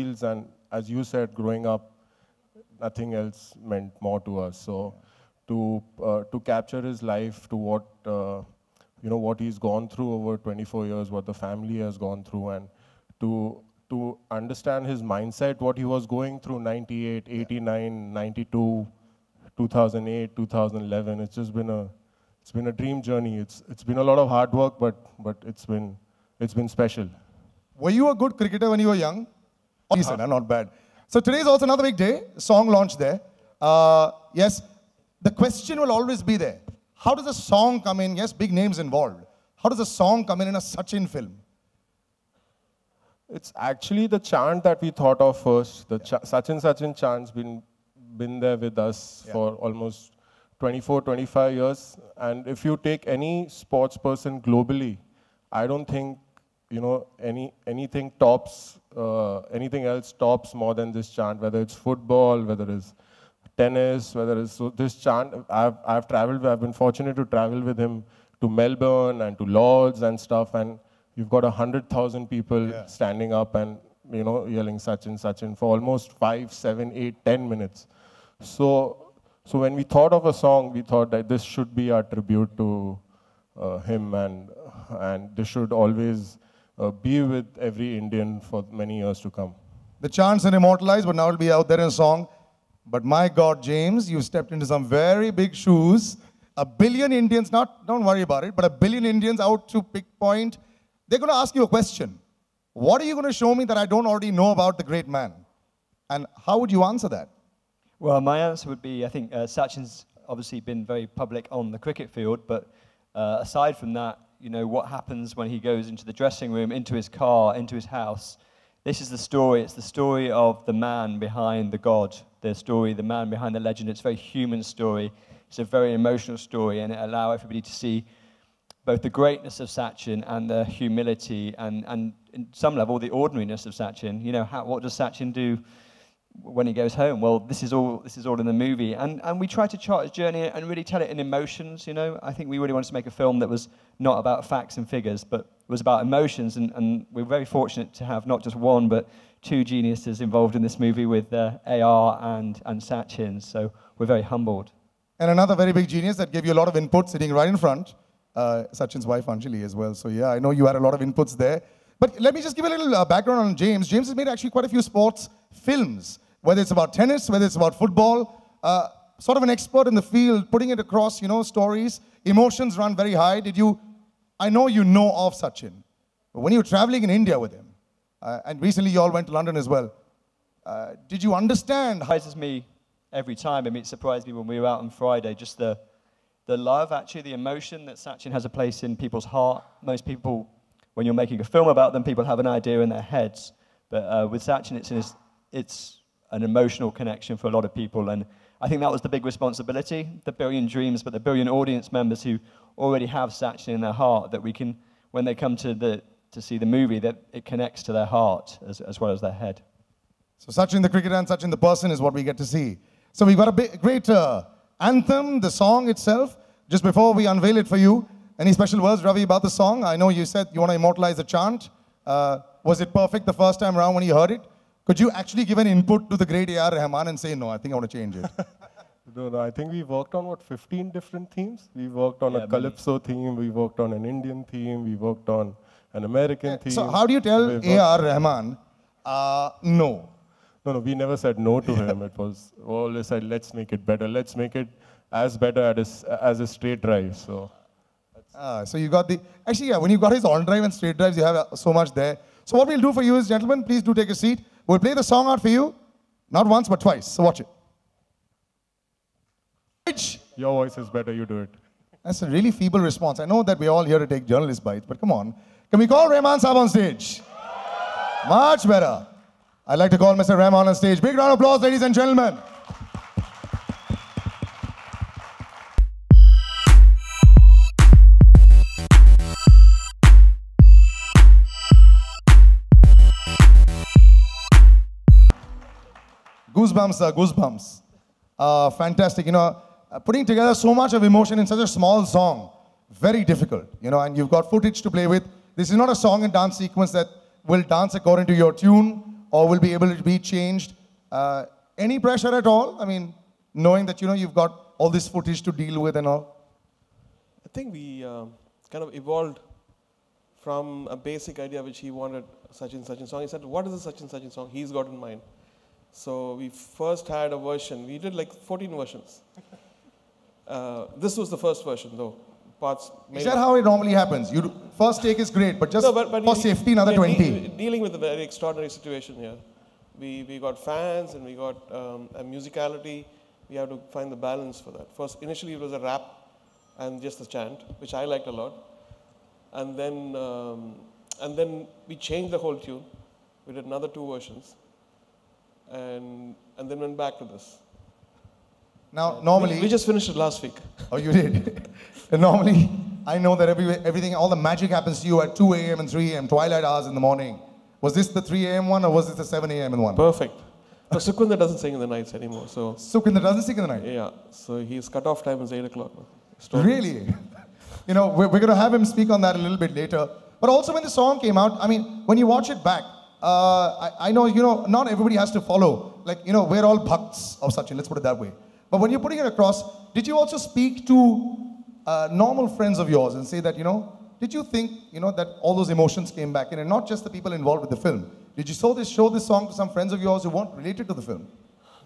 feels, and as you said, growing up, nothing else meant more to us. So to capture his life, to what what he's gone through over 24 years, what the family has gone through, and to understand his mindset, what he was going through 98, 89, 92, 2008, 2011. It's just been a dream journey. It's been a lot of hard work, but it's been special. Were you a good cricketer when you were young? Decent, not bad. So today is also another big day. Song launch there. Yes, the question will always be there. How does a song come in? Yes, big names involved. How does a song come in a Sachin film? It's actually the chant that we thought of first. The Sachin Sachin chant's been there with us for almost 24, 25 years. And if you take any sports person globally, I don't think anything else tops more than this chant, whether it's football, whether it's tennis, whether it's this chant. I've been fortunate to travel with him to Melbourne and to Lords and stuff, and you've got 100,000 people standing up and yelling Sachin, Sachin for almost 5, 7, 8, 10 minutes. So when we thought of a song, we thought that this should be our tribute to him, and this should always be with every Indian for many years to come. The chants are immortalized, but now it'll be out there in song. But my God, James, you stepped into some very big shoes. 1 billion Indians, don't worry about it, but 1 billion Indians out to pick point. They're going to ask you a question. What are you going to show me that I don't already know about the great man? And how would you answer that? Well, my answer would be, I think Sachin's obviously been very public on the cricket field, but aside from that, what happens when he goes into the dressing room, into his car, into his house. This is the story. It's the story of the man behind the God, the man behind the legend. It's a very human story. It's a very emotional story, and it allows everybody to see both the greatness of Sachin and the humility and in some level, the ordinariness of Sachin. What does Sachin do when he goes home? Well, this is all in the movie. And we try to chart his journey and really tell it in emotions, I think we really wanted to make a film that was not about facts and figures, but it was about emotions. And we're very fortunate to have not just one, but 2 geniuses involved in this movie with AR and Sachin. So we're very humbled. And another very big genius that gave you a lot of input sitting right in front, Sachin's wife, Anjali, as well. So yeah, I know you had a lot of inputs there. But let me just give a little background on James. James has made actually quite a few sports films, whether it's about tennis, whether it's about football, sort of an expert in the field, putting it across, stories. Emotions run very high. I know you know of Sachin, but when you were traveling in India with him, and recently you all went to London as well, did you understand? It surprises me every time. I mean, it surprised me when we were out on Friday, just the love, actually, the emotion that Sachin has a place in people's heart. Most people, when you're making a film about them, people have an idea in their heads. But with Sachin, it's an emotional connection for a lot of people. And I think that was the big responsibility, the billion dreams, but the billion audience members who already have Sachin in their heart, that we can, when they come to see the movie, that it connects to their heart as well as their head. So Sachin the cricketer and Sachin the person is what we get to see. So we've got a great anthem, the song itself. Just before we unveil it for you, any special words, Ravi, about the song? I know you said you want to immortalize the chant. Was it perfect the first time around when you heard it? Could you actually give an input to the great A.R. Rahman and say, no, I think I want to change it? No, I think we worked on, 15 different themes? We worked on a Calypso theme, we worked on an Indian theme, we worked on an American theme. So how do you tell A.R. Rahman, no? No, we never said no to him. It was always said, let's make it better. Let's make it as better as a straight drive. So you got actually, yeah, when you got his on drive and straight drives, you have so much there. So what we'll do for you is, gentlemen, please do take a seat. We'll play the song out for you, not once, but twice. So watch it. Your voice is better, you do it. That's a really feeble response. I know that we're all here to take journalist bites, but come on. Can we call Rahman Saab on stage? Much better. I'd like to call Mr. Rahman on stage. Big round of applause, ladies and gentlemen. Goosebumps, goosebumps. Fantastic. Putting together so much of emotion in such a small song, very difficult. And you've got footage to play with. This is not a song and dance sequence that will dance according to your tune or will be able to be changed? Any pressure at all? I mean, knowing that, you've got all this footage to deal with and all? I think we kind of evolved from a basic idea which he wanted, Sachin song. He said, what is the Sachin song he's got in mind? So we first had a version. We did like 14 versions. This was the first version, though. Is that how it normally happens? First take is great, but just for safety, another 20. Dealing with a very extraordinary situation here. We got fans and we got a musicality. We have to find the balance for that. First, initially it was a rap and just a chant, which I liked a lot. And then we changed the whole tune. We did another 2 versions. And then went back to this. Now, normally... We just finished it last week. Oh, you did? And normally, I know that everything, all the magic happens to you at 2 a.m. and 3 a.m., twilight hours in the morning. Was this the 3 a.m. one or was this the 7 a.m. one? Perfect. No, Sukhwinder doesn't sing in the nights anymore. So Sukhwinder doesn't sing in the night? Yeah. So his cutoff time is 8 o'clock. Really? We're going to have him speak on that a little bit later. But also when the song came out, I mean, when you watch it back, I know, not everybody has to follow. Like, we're all bhakts of Sachin, let's put it that way. But when you're putting it across, did you also speak to normal friends of yours and say that, did you think, that all those emotions came back in, and not just the people involved with the film? Did you show this song to some friends of yours who weren't related to the film?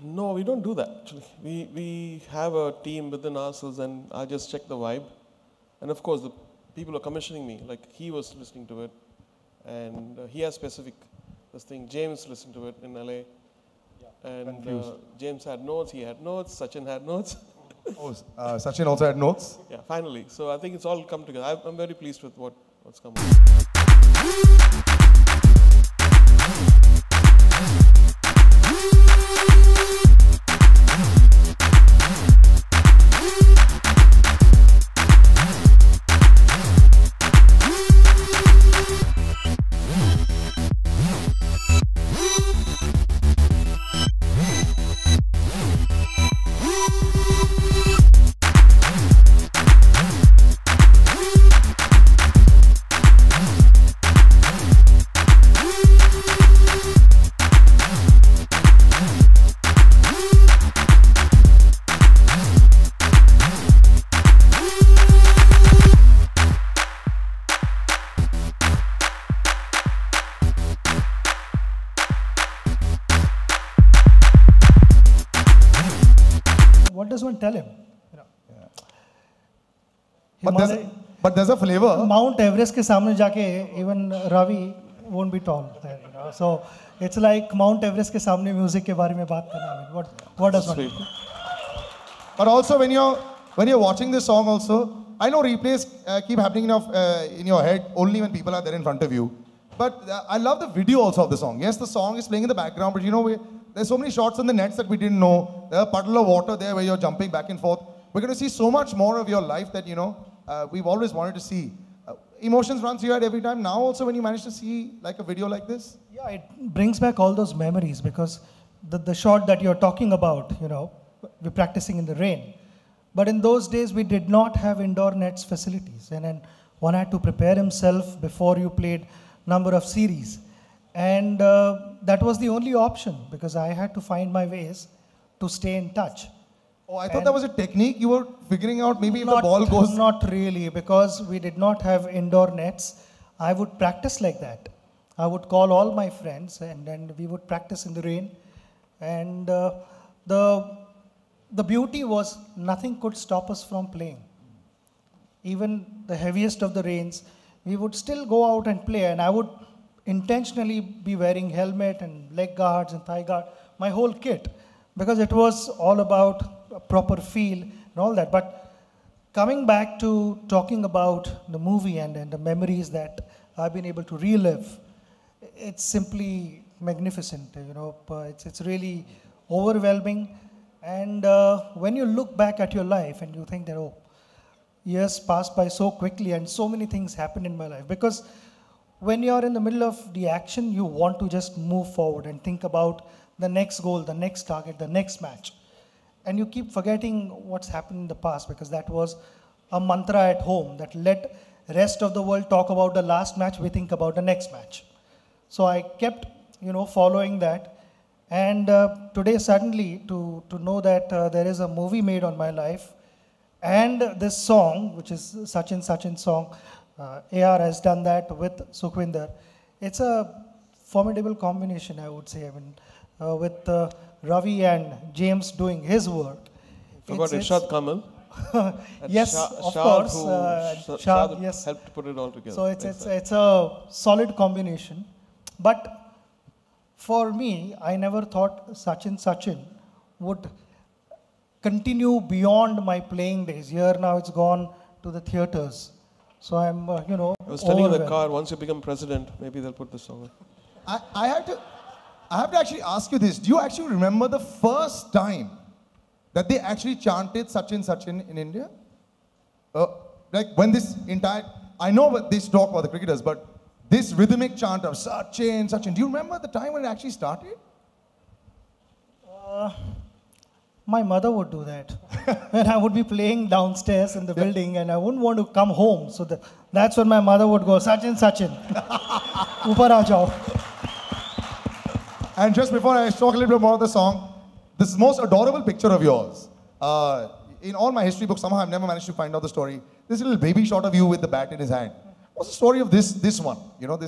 No, we don't do that, actually. We have a team within ourselves, and I just check the vibe. And of course, the people are commissioning me, like he was listening to it, and he has specific this thing. James listened to it in LA. And James had notes, he had notes, Sachin had notes. Oh, Sachin also had notes? Yeah, finally. So I think it's all come together. I'm very pleased with what's come. What does one tell him? But there's a flavor. Mount Everest के सामने जाके even Ravi won't be tall there, So it's like Mount Everest के सामने music के बारे में बात करना. I mean, what does one? But also when you're watching this song also, I know replays keep happening in your head only when people are there in front of you. But I love the video also of the song. Yes, the song is playing in the background, but there's so many shots on the nets that we didn't know. There's a puddle of water there where you're jumping back and forth. We're going to see so much more of your life that, we've always wanted to see. Emotions run through your head every time. Now also when you manage to see like a video like this? Yeah, it brings back all those memories because the shot that you're talking about, we're practicing in the rain. But in those days, we did not have indoor nets facilities. And then one had to prepare himself before you played number of series. And that was the only option because I had to find my ways to stay in touch. Oh, I thought that was a technique you were figuring out maybe if the ball goes... Not really, because we did not have indoor nets. I would practice like that. I would call all my friends and then we would practice in the rain. And the beauty was nothing could stop us from playing. Even the heaviest of the rains, we would still go out and play, and I would intentionally be wearing helmet and leg guards and thigh guard, my whole kit, because it was all about a proper feel and all that. But coming back to talking about the movie and the memories that I've been able to relive, it's simply magnificent, it's really overwhelming. And when you look back at your life and you think that, oh, years passed by so quickly and so many things happened in my life. Because when you're in the middle of the action, you want to just move forward and think about the next goal, the next target, the next match. And you keep forgetting what's happened in the past because that was a mantra at home that let rest of the world talk about the last match, we think about the next match. So I kept following that. And today, suddenly, to know that there is a movie made on my life, and this song, which is Sachin song, AR has done that with Sukhwinder. It's a formidable combination, I would say. I mean, with Ravi and James doing his work. Forgot Irshad Kamal. Yes, of course. Shad, yes. Helped put it all together. So it's a solid combination. But for me, I never thought Sachin would continue beyond my playing days. Here now it's gone to the theaters. So I'm, I was telling you in the overwhelmed. car, once you become president, maybe they'll put this song in. I have to actually ask you this. Do you actually remember the first time that they actually chanted Sachin in India? Like when this entire, I know what this talk about the cricketers, but this rhythmic chant of Sachin, do you remember the time when it actually started? My mother would do that. When I would be playing downstairs in the building and I wouldn't want to come home. So that's when my mother would go, Sachin. Upar aa jao. And just before I talk a little bit more of the song, this most adorable picture of yours. In all my history books, somehow I've never managed to find out the story. This little baby shot of you with the bat in his hand. What's the story of this one? You know,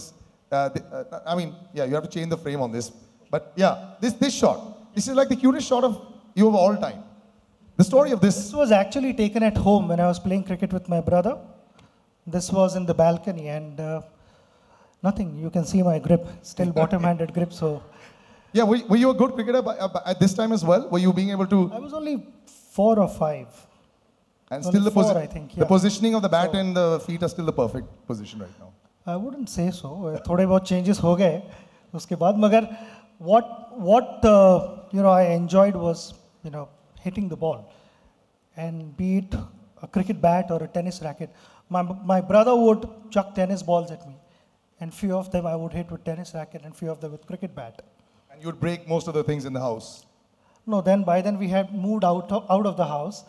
I mean, yeah, you have to change the frame on this. But yeah, this shot. This is like the cutest shot of you of all time. The story of This this. was actually taken at home when I was playing cricket with my brother. This was in the balcony and nothing. You can see my grip, still bottom-handed grip. So Yeah, were you a good cricketer at this time as well? Were you being able to? I was only 4 or 5. And Only still four, I think, the yeah. positioning of the bat and the feet are still the perfect position right now. I wouldn't say so. थोड़े बहुत changes हो गए उसके बाद मगर what I enjoyed was hitting the ball, and be it a cricket bat or a tennis racket. My brother would chuck tennis balls at me, and few of them I would hit with tennis racket and few of them with cricket bat. And you'd break most of the things in the house. No, by then we had moved out of the house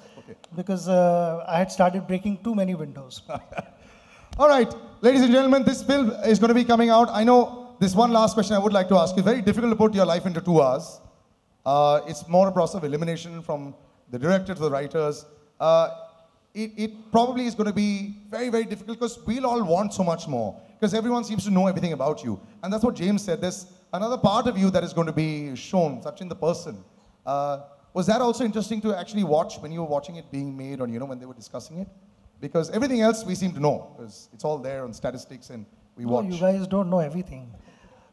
because I had started breaking too many windows. All right, ladies and gentlemen, this film is going to be coming out. I know this one last question I would like to ask you. Very difficult to put your life into 2 hours. It's more a process of elimination from the director to the writers. It probably is going to be very, very difficult because we'll all want so much more because everyone seems to know everything about you. And that's what James said. There's another part of you that is going to be shown, Sachin the person. Was that also interesting to actually watch when you were watching it being made or, when they were discussing it? Because everything else we seem to know because it's all there on statistics and we watch. No, you guys don't know everything.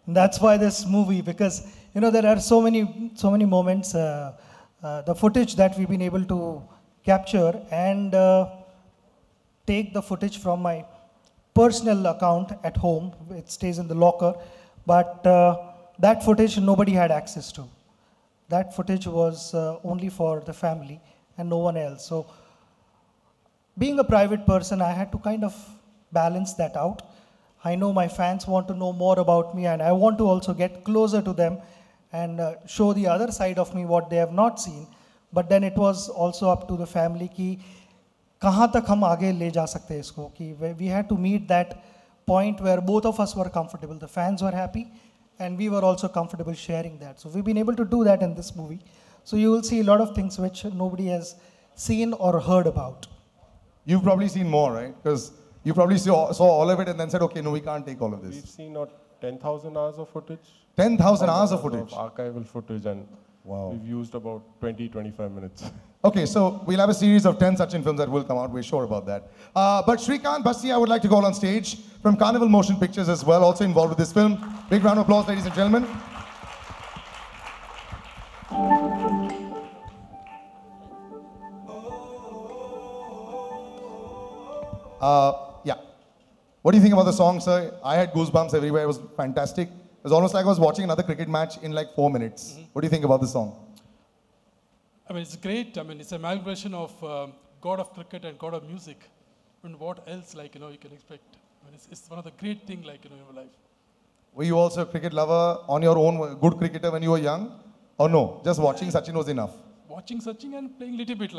That's why this movie, because there are so many moments, the footage that we've been able to capture and take the footage from my personal account at home. It stays in the locker, but that footage nobody had access to. That footage was only for the family and no one else. So being a private person, I had to kind of balance that out. I know my fans want to know more about me and I want to also get closer to them and show the other side of me, what they have not seen. But then it was also up to the family कि कहाँ तक हम आगे ले जा सकते हैं इसको कि we had to meet that point where both of us were comfortable. The fans were happy and we were also comfortable sharing that. So we've been able to do that in this movie. So you will see a lot of things which nobody has seen or heard about. You've probably seen more, right? Because you probably saw all of it and then said, okay, no, we can't take all of We've this. seen 10,000 hours of footage. 10,000 hours of footage. Archival footage, and Wow. we've used about 20-25 minutes. Okay, so we'll have a series of 10 Sachin films that will come out. We're sure about that. But Srikanth Basti, I would like to call on stage from Carnival Motion Pictures as well, also involved with this film. Big round of applause, ladies and gentlemen. Yeah. What do you think about the song, sir? I had goosebumps everywhere. It was fantastic. It was almost like I was watching another cricket match in like 4 minutes. What do you think about the song? I mean, it's great. I mean, it's a amalgamation of God of cricket and God of music. And what else, you can expect? I mean, it's one of the great things, in your life. Were you also a cricket lover on your own, good cricketer when you were young? Or no? Just watching Sachin was enough? Watching Sachin and playing a little bit,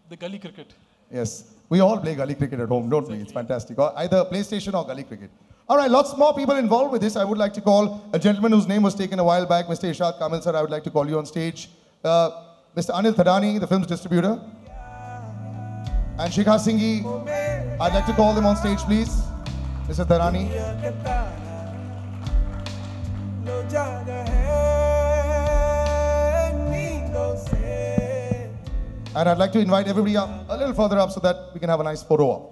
the gully cricket. Yes. We all play gully cricket at home, don't we? It's fantastic. Or either PlayStation or gully cricket. All right, lots more people involved with this. I would like to call a gentleman whose name was taken a while back, Mr. Ishaq Kamil, sir. I would like to call you on stage. Mr. Anil Thadani, the film's distributor. And Shikha Singhi, I'd like to call them on stage, please. Mr. Thadani. And I'd like to invite everybody up a little further up so that we can have a nice photo op.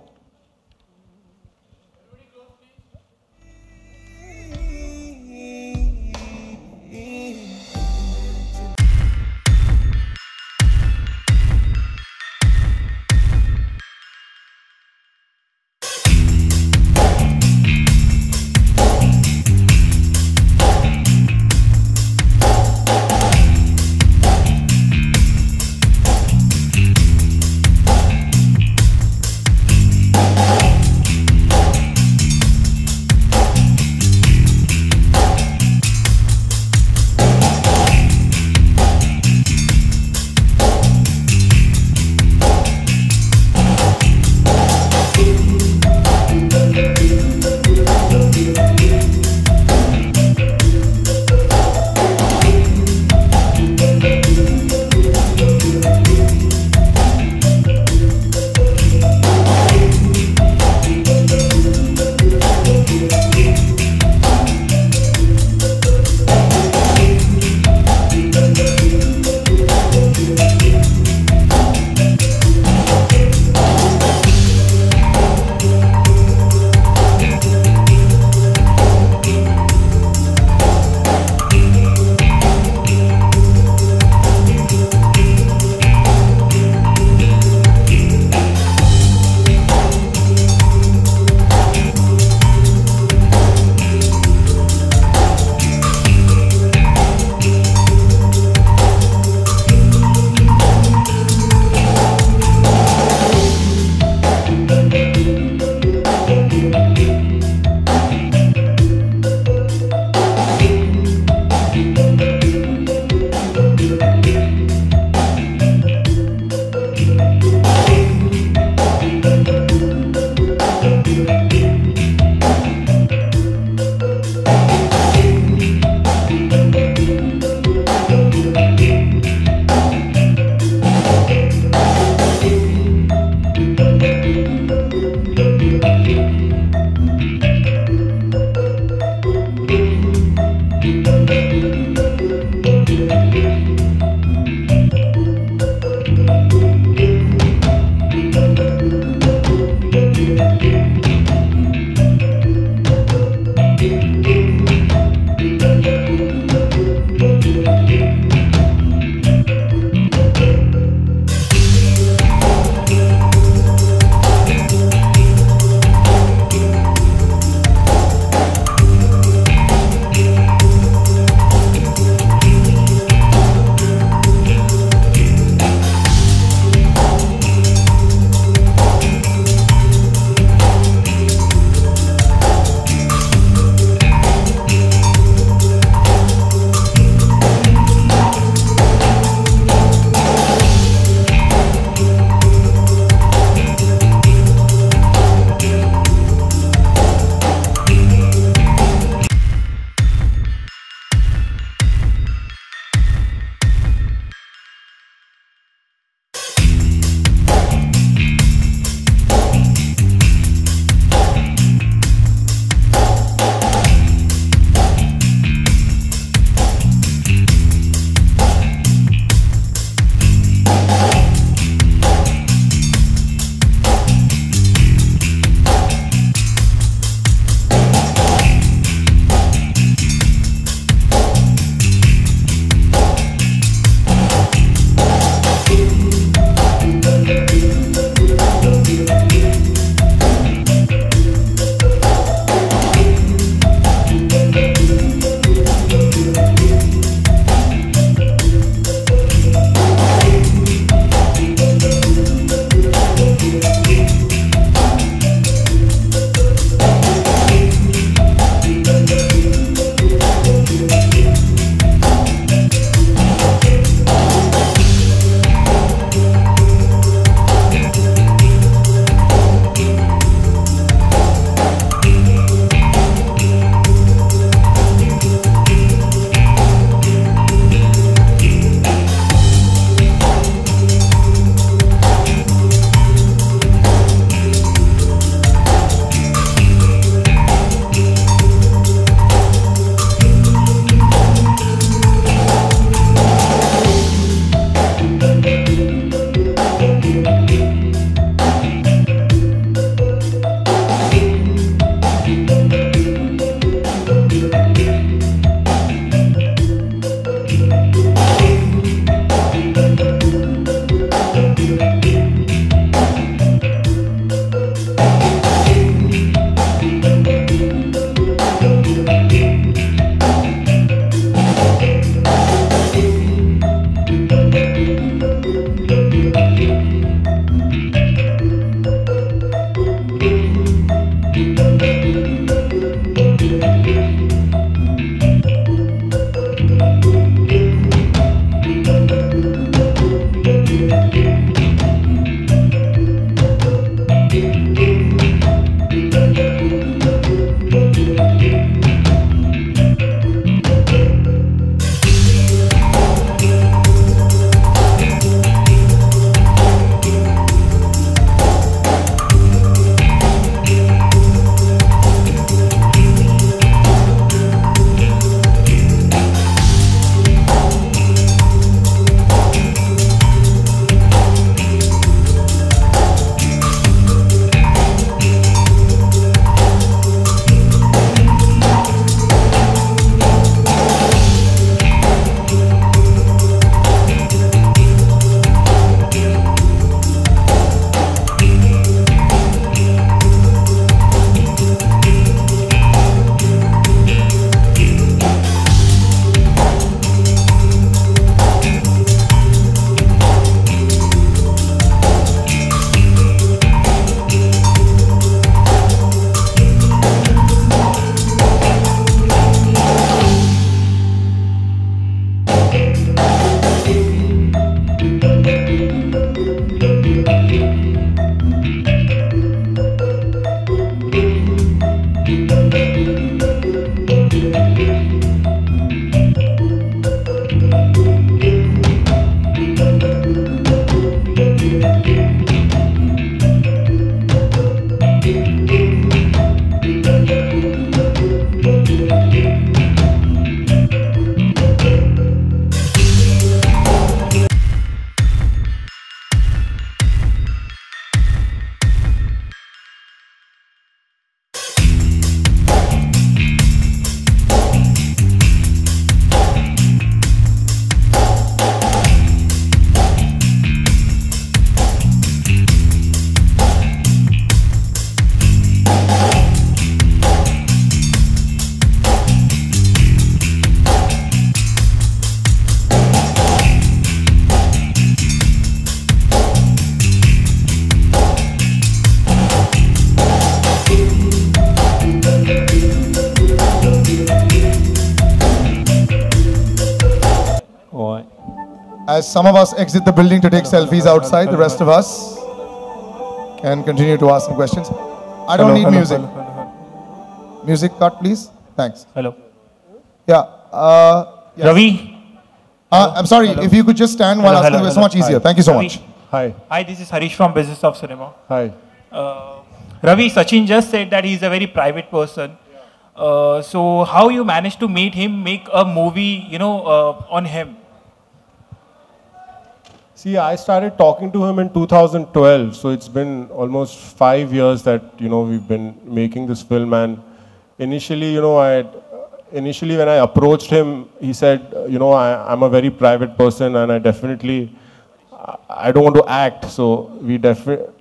All right. As some of us exit the building to take selfies outside, the rest of us can continue to ask some questions. I don't need music. Music cut, please. Thanks. Hello. Yeah. Yes. Ravi. I'm sorry, if you could just stand while asking, it's so much easier. Thank you so Ravi. much. Hi. Hi, this is Harish from Business of Cinema. Hi. Ravi, Sachin just said that he's a very private person. So how you managed to meet him, make a movie, on him? See, I started talking to him in 2012, so it's been almost 5 years that we've been making this film. And initially, initially when I approached him, he said, I'm a very private person, and I don't want to act. So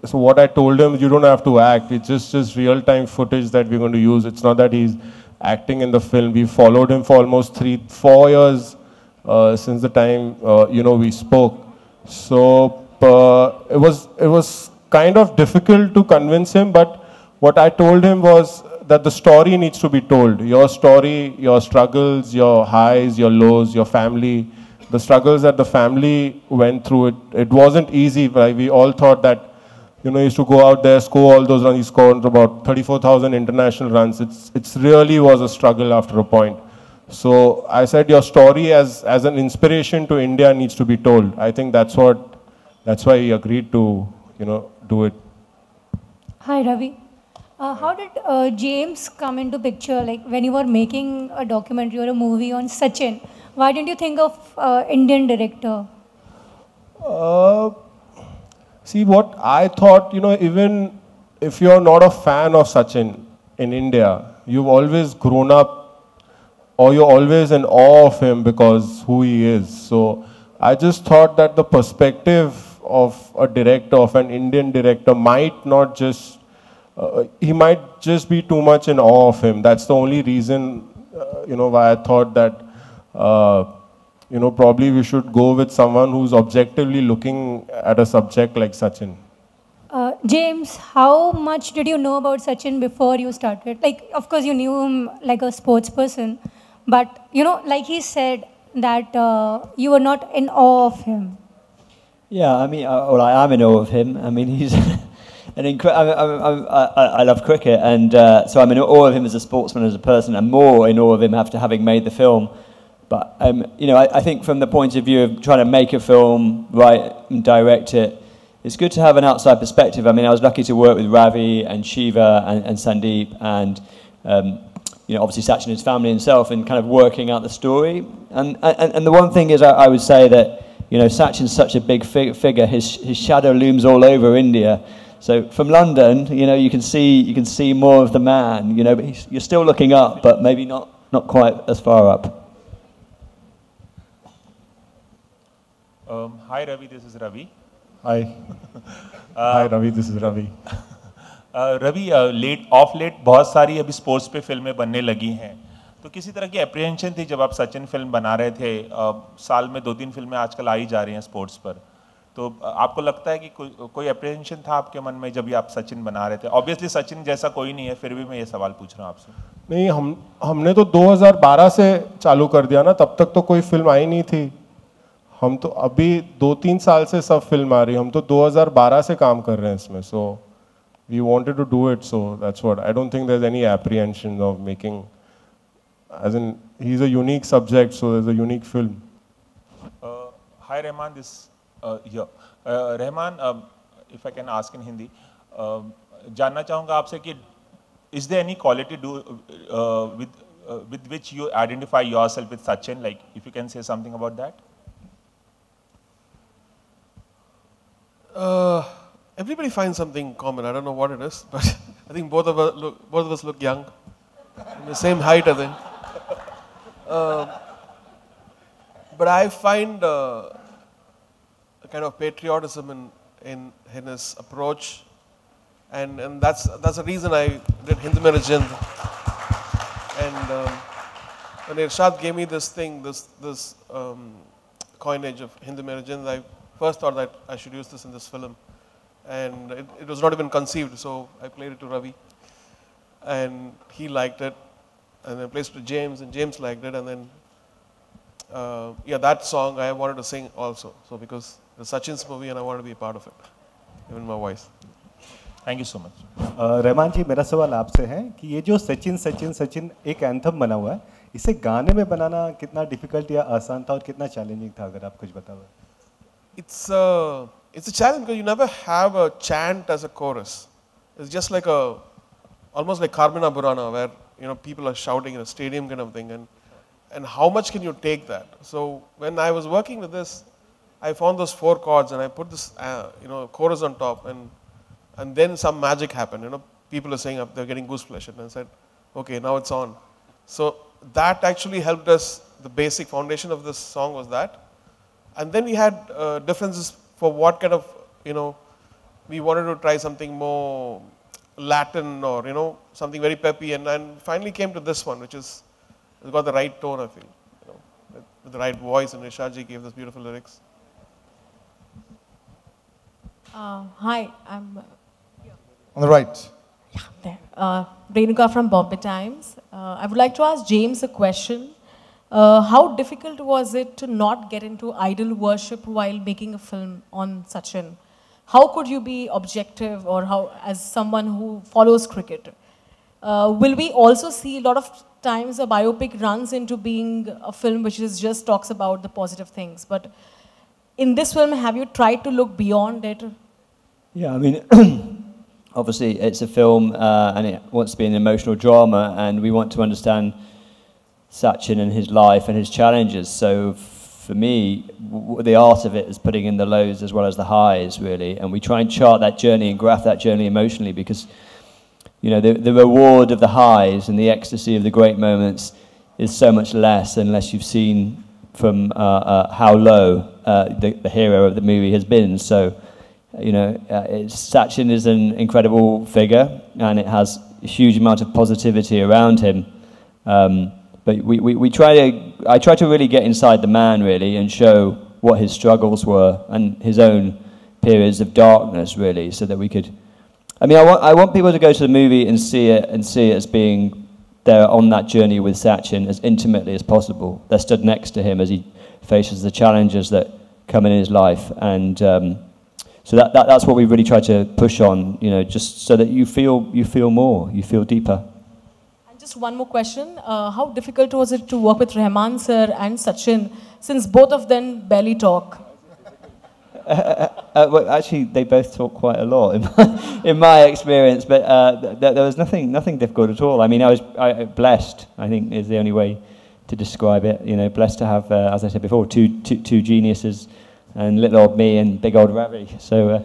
so what I told him, you don't have to act. It's just real-time footage that we're going to use. It's not that he's acting in the film. We followed him for almost 3-4 years since the time we spoke. So it was kind of difficult to convince him, but what I told him was that the story needs to be told. Your story, your struggles, your highs, your lows, your family, the struggles that the family went through. It wasn't easy. Right? We all thought that he used to go out there, score all those runs. He scored about 34,000 international runs. It's really was a struggle after a point. So I said your story as an inspiration to India needs to be told. I think that's why he agreed to do it. Hi Ravi. How did James come into picture? Like when you were making a documentary or a movie on Sachin, why didn't you think of Indian director? See, what I thought, even if you're not a fan of Sachin in India, you've always grown up or you're always in awe of him because who he is. So I just thought that the perspective of a director, of an Indian director, might not just, he might just be too much in awe of him. That's the only reason, why I thought that, probably we should go with someone who's objectively looking at a subject like Sachin. James, how much did you know about Sachin before you started? Like, of course, you knew him like a sports person, but, like he said that you were not in awe of him. Yeah, I mean, I am in awe of him. I mean, he's an incredible. I love cricket, and so I'm in awe of him as a sportsman, as a person, and more in awe of him after having made the film. But I think from the point of view of trying to make a film, write and direct it, it's good to have an outside perspective. I mean, I was lucky to work with Ravi and Shiva and Sandeep and obviously Sachin and his family himself, and kind of working out the story. And the one thing is, I would say that Sachin's such a big figure. His shadow looms all over India. So from London, you can see more of the man. But you're still looking up, but maybe not quite as far up. Hi Ravi, this is Ravi. Hi. Hi Ravi, this is Ravi. Ravi of late बहुत सारी अभी sports पे फिल्में बनने लगी हैं, तो किसी तरह की अप्रीहेंशन थी जब आप सचिन फिल्म बना रहे थे? साल में 2-3 फिल्में आजकल आ ही जा रही हैं स्पोर्ट्स पर, तो आपको लगता है कि कोई अप्रीहेंशन था आपके मन में जब भी आप सचिन बना रहे थे? ऑब्वियसली सचिन जैसा कोई नहीं है, फिर भी मैं ये सवाल पूछ रहा हूँ आपसे। नहीं, हमने तो 2012 से चालू कर दिया ना, तब तक तो कोई फिल्म आई नहीं थी। हम तो अभी 2-3 साल से सब फिल्म आ रही है, हम तो 2012 से काम कर रहे हैं इसमें। सो we wanted to do it, so that's what. I don't think there's any apprehension of making, as in, he's a unique subject, so there's a unique film. Hi Rahman, Rahman, if I can ask in Hindi, जानना चाहूँगा आपसे कि is there any quality with which you identify yourself with Sachin? Like, if you can say something about that. Everybody finds something common. I don't know what it is, but I think both of us look young, the same height, I think. But I find a kind of patriotism in his approach, and that's the reason I did Hind Mein Jind. And when Irshad gave me this coinage of Hind Mein Jind, I first thought that I should use this in this film. And it was not even conceived, so I played it to Ravi, and he liked it, and then I played it to James, and James liked it, and then yeah, that song I wanted to sing also. So because the Sachin's movie and I wanted to be a part of it, even my voice. Thank you so much. Rahman ji, मेरा सवाल आपसे है कि ये जो सचिन सचिन सचिन एक anthem बना हुआ है, इसे गाने में बनाना कितना डिफिकल्ट या आसान था और कितना चैलेंजिंग था, अगर आप कुछ बताओ। It's a challenge because you never have a chant as a chorus. It's just like almost like Carmina Burana, where people are shouting in a stadium kind of thing, and how much can you take that? So when I was working with this, I found those 4 chords and I put this chorus on top, and then some magic happened. People are saying they're getting gooseflesh, and I said, okay, now it's on. So that actually helped us. The basic foundation of this song was that. And then we had differences for what kind of, we wanted to try something more Latin or, something very peppy, and finally came to this one, which is, it's got the right tone, I feel, with the right voice, and Nishaji gave those beautiful lyrics. Hi, I'm On the right. yeah, there. Renuka from Bombay Times. I would like to ask James a question. How difficult was it to not get into idol worship while making a film on Sachin? How could you be objective, or how, as someone who follows cricket? Will we also see a lot of times a biopic runs into being a film which is just talks about the positive things? But in this film, have you tried to look beyond it? Yeah, I mean, obviously it's a film and it wants to be an emotional drama, and we want to understand Sachin and his life and his challenges. So for me, the art of it is putting in the lows as well as the highs, really. And we try and chart that journey and graph that journey emotionally, because the reward of the highs and the ecstasy of the great moments is so much less unless you've seen from how low the hero of the movie has been. So, Sachin is an incredible figure, and it has a huge amount of positivity around him. But I try to really get inside the man, really, and show what his struggles were and his own periods of darkness, really, so that we could. I mean, I want people to go to the movie and see it as being they're on that journey with Sachin as intimately as possible. They're stood next to him as he faces the challenges that come in his life, and so that's what we really try to push on, just so that you feel more, you feel deeper. Just one more question. How difficult was it to work with Rahman sir and Sachin, since both of them barely talk? Well, actually, they both talk quite a lot in my experience, but there was nothing difficult at all. I mean, I was blessed, I think, is the only way to describe it. Blessed to have, as I said before, two geniuses, and little old me and big old Ravi. So,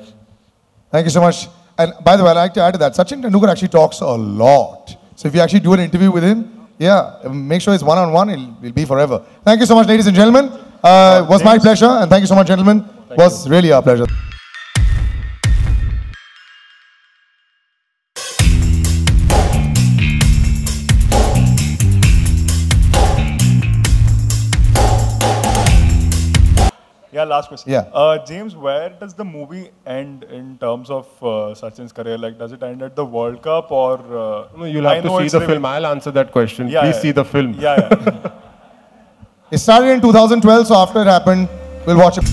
thank you so much. And by the way, I'd like to add to that, Sachin Tendulkar actually talks a lot. So if you actually do an interview with him, make sure it's one-on-one, it'll be forever. Thank you so much, ladies and gentlemen. It was my pleasure, and thank you so much, gentlemen. It was really our pleasure. Yeah, last question. Yeah. James, where does the movie end in terms of Sachin's career? Like, does it end at the World Cup, or? No, you'll have to see the film. I'll answer that question. Yeah, Please see the film. Yeah. It started in 2012, so after it happened, we'll watch it.